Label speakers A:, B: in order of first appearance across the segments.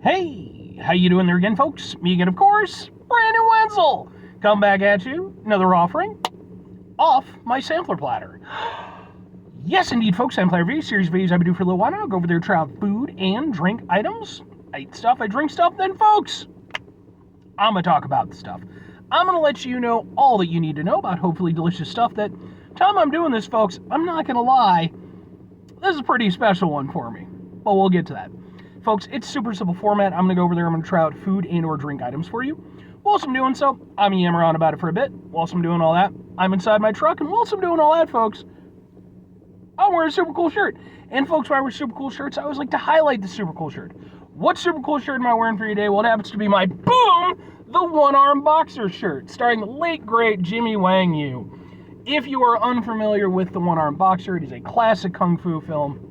A: Hey, how you doing there again, folks? Me again, of course, Brandon Wenzel. Come back at you, another offering off my sampler platter. Yes, indeed, folks, sampler review series of videos I've been doing for a little while now. I'll go over there, try out food and drink items. I eat stuff, I drink stuff, then, folks, I'm gonna talk about the stuff. I'm gonna let you know all that you need to know about hopefully delicious stuff that, time I'm doing this, folks, I'm not gonna lie, this is a pretty special one for me. But we'll get to that. Folks, it's super simple format. I'm going to go over there. I'm going to try out food and or drink items for you. Whilst I'm doing so, I'm yammering on about it for a bit. Whilst I'm doing all that, I'm inside my truck. And whilst I'm doing all that, folks, I'm wearing a super cool shirt. And folks, when I wear super cool shirts, I always like to highlight the super cool shirt. What super cool shirt am I wearing for you today? Well, it happens to be my Boom! The One-Arm Boxer shirt, starring the late, great Jimmy Wang Yu. If you are unfamiliar with the One-Arm Boxer, it is a classic kung fu film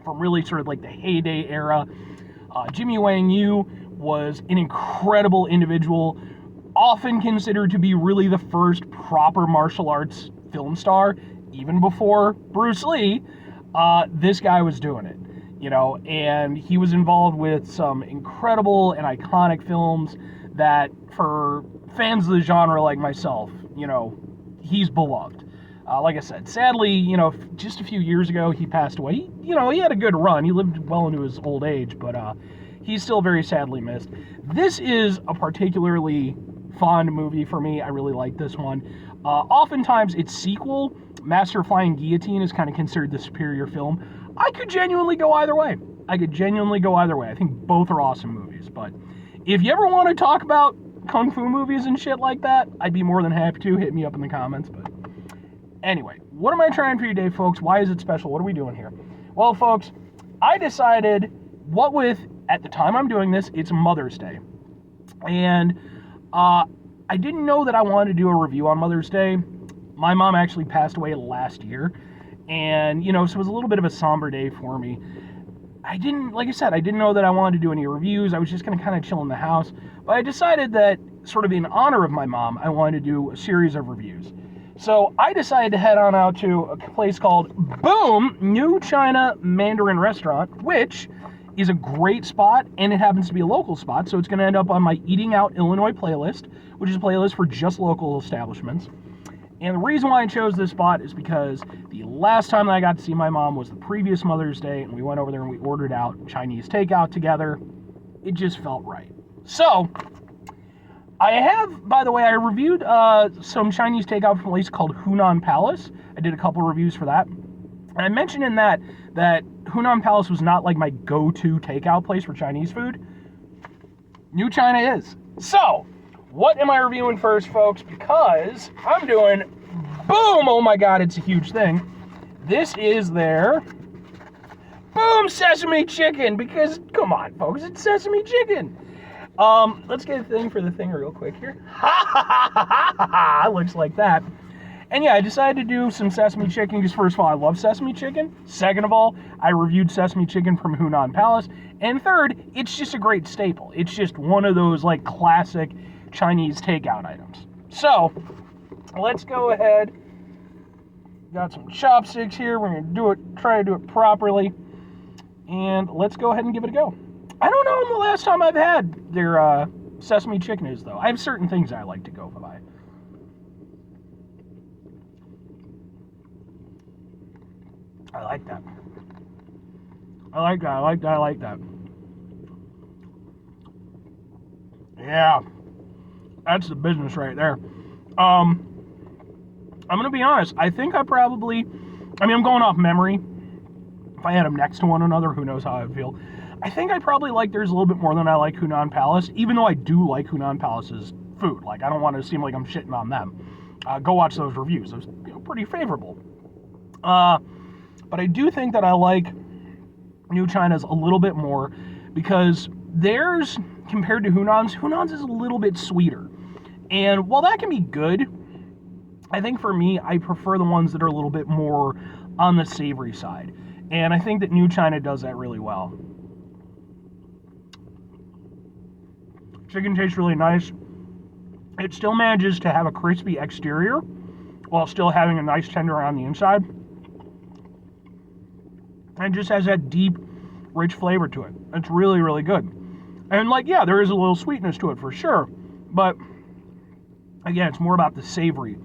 A: from really sort of like the heyday era. Jimmy Wang Yu was an incredible individual, often considered to be really the first proper martial arts film star, even before Bruce Lee. This guy was doing it, and he was involved with some incredible and iconic films that, for fans of the genre like myself, he's beloved. Like I said, sadly, just a few years ago, he passed away. He had a good run. He lived well into his old age, but he's still very sadly missed. This is a particularly fond movie for me. I really like this one. Oftentimes, its sequel, Master of Flying Guillotine, is kind of considered the superior film. I could genuinely go either way. I think both are awesome movies, but if you ever want to talk about kung fu movies and shit like that, I'd be more than happy to. Hit me up in the comments, but anyway, what am I trying for you today, folks? Why is it special? What are we doing here? Well, folks, I decided, at the time I'm doing this, it's Mother's Day. And I didn't know that I wanted to do a review on Mother's Day. My mom actually passed away last year. And, so it was a little bit of a somber day for me. I didn't know that I wanted to do any reviews. I was just going to kind of chill in the house. But I decided that, sort of in honor of my mom, I wanted to do a series of reviews. So I decided to head on out to a place called Boom! New China Mandarin Restaurant, which is a great spot, and it happens to be a local spot, so it's going to end up on my Eating Out Illinois playlist, which is a playlist for just local establishments. And the reason why I chose this spot is because the last time that I got to see my mom was the previous Mother's Day, and we went over there and we ordered out Chinese takeout together. It just felt right. So I have, by the way, I reviewed some Chinese takeout from a place called Hunan Palace. I did a couple reviews for that. And I mentioned in that Hunan Palace was not like my go-to takeout place for Chinese food. New China is. So, what am I reviewing first, folks? Because I'm doing Boom! Oh my god, it's a huge thing. This is their Boom! Sesame Chicken. Because, come on, folks, it's Sesame Chicken. Let's get a thing for the thing real quick here. Ha ha ha ha ha ha! Looks like that. And yeah, I decided to do some Sesame Chicken because, first of all, I love Sesame Chicken. Second of all, I reviewed Sesame Chicken from Hunan Palace. And third, it's just a great staple. It's just one of those, like, classic Chinese takeout items. So, let's go ahead. Got some chopsticks here. We're going to try to do it properly. And let's go ahead and give it a go. I don't know when the last time I've had their Sesame Chicken is, though. I have certain things I like to go by. I like that. I like that. Yeah. That's the business right there. I'm going to be honest. I think I'm going off memory. If I had them next to one another, who knows how I would feel. I think I probably like theirs a little bit more than I like Hunan Palace, even though I do like Hunan Palace's food. Like, I don't want to seem like I'm shitting on them. Go watch those reviews. Those pretty favorable. But I do think that I like New China's a little bit more because theirs, compared to Hunan's is a little bit sweeter. And while that can be good, I think for me, I prefer the ones that are a little bit more on the savory side. And I think that New China does that really well. Chicken tastes really nice. It still manages to have a crispy exterior while still having a nice tender on the inside. And it just has that deep, rich flavor to it. It's really, really good. And like, yeah, there is a little sweetness to it for sure, but again, it's more about the savory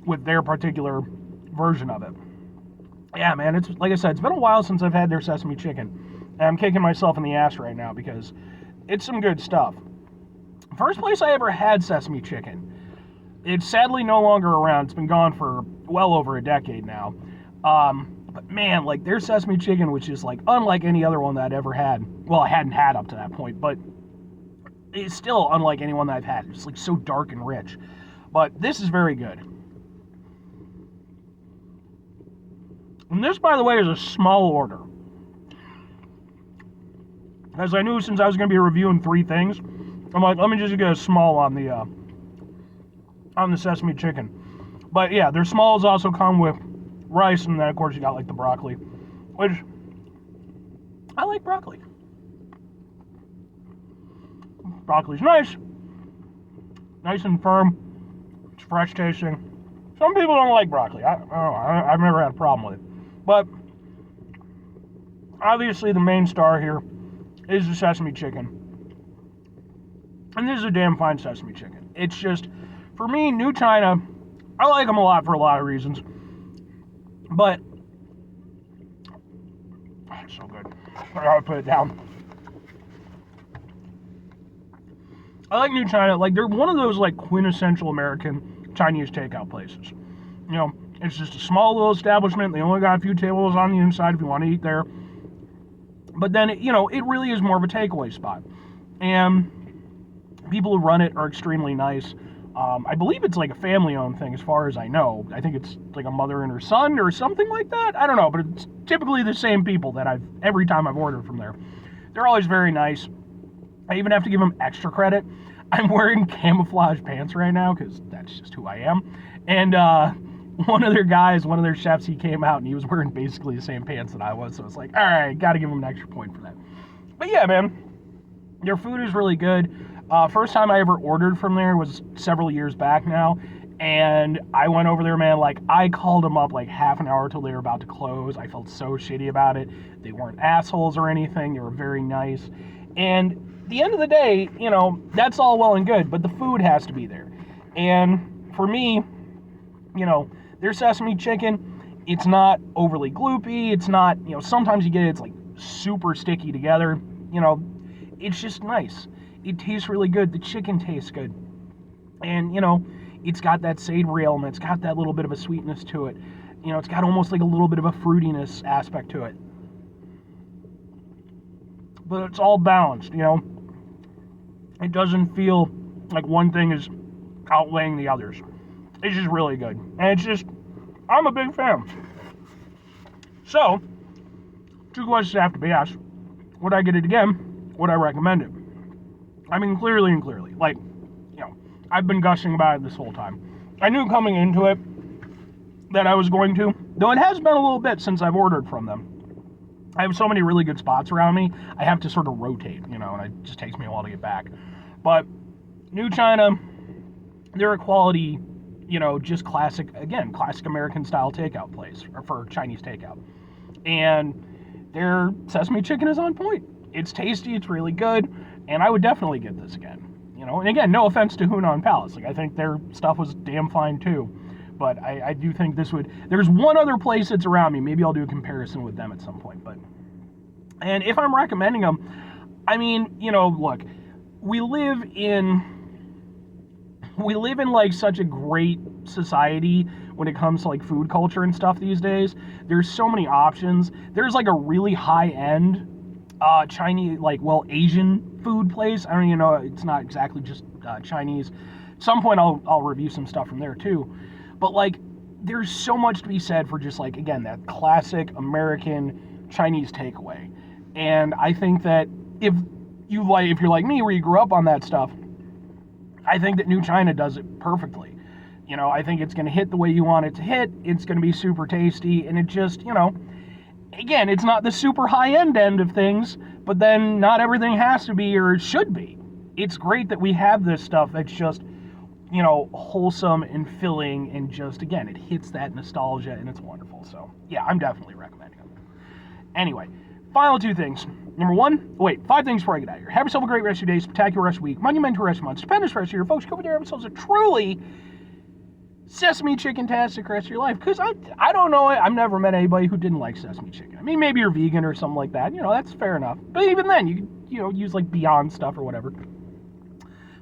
A: with their particular version of it. Yeah, man, it's like I said, it's been a while since I've had their sesame chicken. And I'm kicking myself in the ass right now because it's some good stuff. First place I ever had sesame chicken. It's sadly no longer around. It's been gone for well over a decade now. But man, like their sesame chicken was just like unlike any other one that I'd ever had. Well, I hadn't had up to that point, but it's still unlike anyone that I've had. It's like so dark and rich. But this is very good. And this, by the way, is a small order. As I knew since I was going to be reviewing 3 things, I'm like, let me just get a small on the sesame chicken. But yeah, their smalls also come with rice, and then of course you got like the broccoli, which I like broccoli. Broccoli's nice and firm. It's fresh tasting. Some people don't like broccoli. I don't know. I've never had a problem with it. But obviously the main star here is the sesame chicken. And this is a damn fine sesame chicken. It's just, for me, New China, I like them a lot for a lot of reasons. But, it's so good. I gotta put it down. I like New China. Like, they're one of those, like, quintessential American Chinese takeout places. You know, it's just a small little establishment. They only got a few tables on the inside if you want to eat there. But then, it really is more of a takeaway spot. And people who run it are extremely nice. I believe it's like a family-owned thing as far as I know. I think it's like a mother and her son or something like that. I don't know, but it's typically the same people that every time I've ordered from there. They're always very nice. I even have to give them extra credit. I'm wearing camouflage pants right now because that's just who I am. And one of their chefs, he came out and he was wearing basically the same pants that I was. So it's like, all right, got to give him an extra point for that. But yeah, man, their food is really good. First time I ever ordered from there was several years back now. And I went over there, man, like I called them up like half an hour till they were about to close. I felt so shitty about it. They weren't assholes or anything. They were very nice. And at the end of the day, that's all well and good, but the food has to be there. And for me, their sesame chicken, it's not overly gloopy. It's not, sometimes you get it's like super sticky together. It's just nice. It tastes really good. The chicken tastes good. And, it's got that savory element. It's got that little bit of a sweetness to it. It's got almost like a little bit of a fruitiness aspect to it. But it's all balanced, It doesn't feel like one thing is outweighing the others. It's just really good. And I'm a big fan. So, 2 questions have to be asked. Would I get it again? Would I recommend it? I mean, clearly. Like, I've been gushing about it this whole time. I knew coming into it that I was going to, though it has been a little bit since I've ordered from them. I have so many really good spots around me, I have to sort of rotate, and it just takes me a while to get back. But New China, they're a quality, just classic American style takeout place, or for Chinese takeout. And their sesame chicken is on point. It's tasty, it's really good, and I would definitely get this again. And again, no offense to Hunan Palace. Like, I think their stuff was damn fine too. But I do think there's one other place that's around me. Maybe I'll do a comparison with them at some point. And if I'm recommending them, I mean, look, we live in like such a great society when it comes to like food culture and stuff these days. There's so many options. There's like a really high-end Chinese, Asian food place. I don't even know, it's not exactly just Chinese. At some point I'll review some stuff from there too. But there's so much to be said for just again, that classic American Chinese takeaway. And I think that if you're like me, where you grew up on that stuff, I think that New China does it perfectly. I think it's going to hit the way you want it to hit. It's going to be super tasty, and it just, again, it's not the super high-end end of things, but then not everything has to be or should be. It's great that we have this stuff that's just, wholesome and filling, and just, again, it hits that nostalgia, and it's wonderful. So, yeah, I'm definitely recommending them. Anyway, Final two things. Number one, five things before I get out of here. Have yourself a great rest of your day, spectacular rest of your week, monumental rest of your month, stupendous rest of your folks. Go over there, have yourselves a truly Sesame Chicken-tastic rest of your life. Because I don't know, I've never met anybody who didn't like Sesame Chicken. I mean, maybe you're vegan or something like that. That's fair enough. But even then, you use like Beyond stuff or whatever.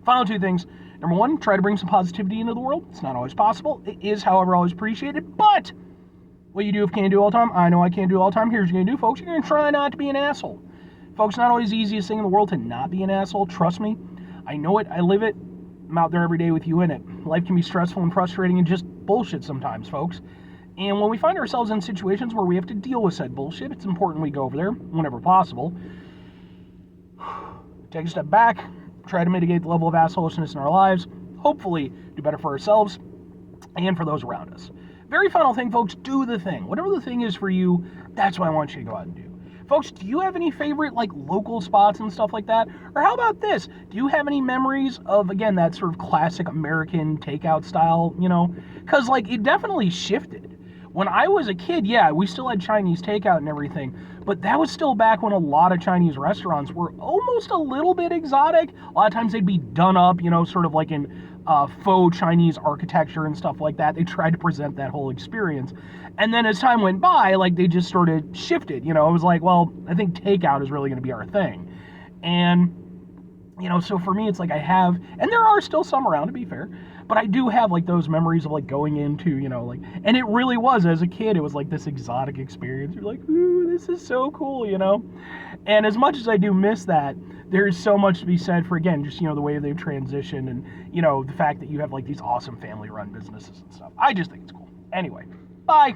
A: Final two things. Number one, try to bring some positivity into the world. It's not always possible. It is, however, always appreciated. But what you do if you can't do all the time, I know I can't do all the time. Here's what you're going to do, folks. You're going to try not to be an asshole. Folks, not always the easiest thing in the world to not be an asshole. Trust me. I know it. I live it. I'm out there every day with you in it. Life can be stressful and frustrating and just bullshit sometimes, folks. And when we find ourselves in situations where we have to deal with said bullshit, it's important we go over there whenever possible. Take a step back. Try to mitigate the level of assholishness in our lives. Hopefully do better for ourselves and for those around us. Very final thing, folks, do the thing. Whatever the thing is for you, that's what I want you to go out and do. Folks, do you have any favorite, local spots and stuff like that? Or how about this? Do you have any memories of, again, that sort of classic American takeout style, Because, it definitely shifted. When I was a kid, yeah, we still had Chinese takeout and everything, but that was still back when a lot of Chinese restaurants were almost a little bit exotic. A lot of times they'd be done up, sort of like in faux Chinese architecture and stuff like that. They tried to present that whole experience. And then as time went by, they just sort of shifted. It was like, well, I think takeout is really going to be our thing. And, so for me, it's I have, and there are still some around, to be fair, but I do have, those memories of, going into, and it really was, as a kid, it was, this exotic experience. You're like, ooh, this is so cool, And as much as I do miss that, there's so much to be said for, again, just, the way they've transitioned and, the fact that you have, these awesome family-run businesses and stuff. I just think it's cool. Anyway, bye.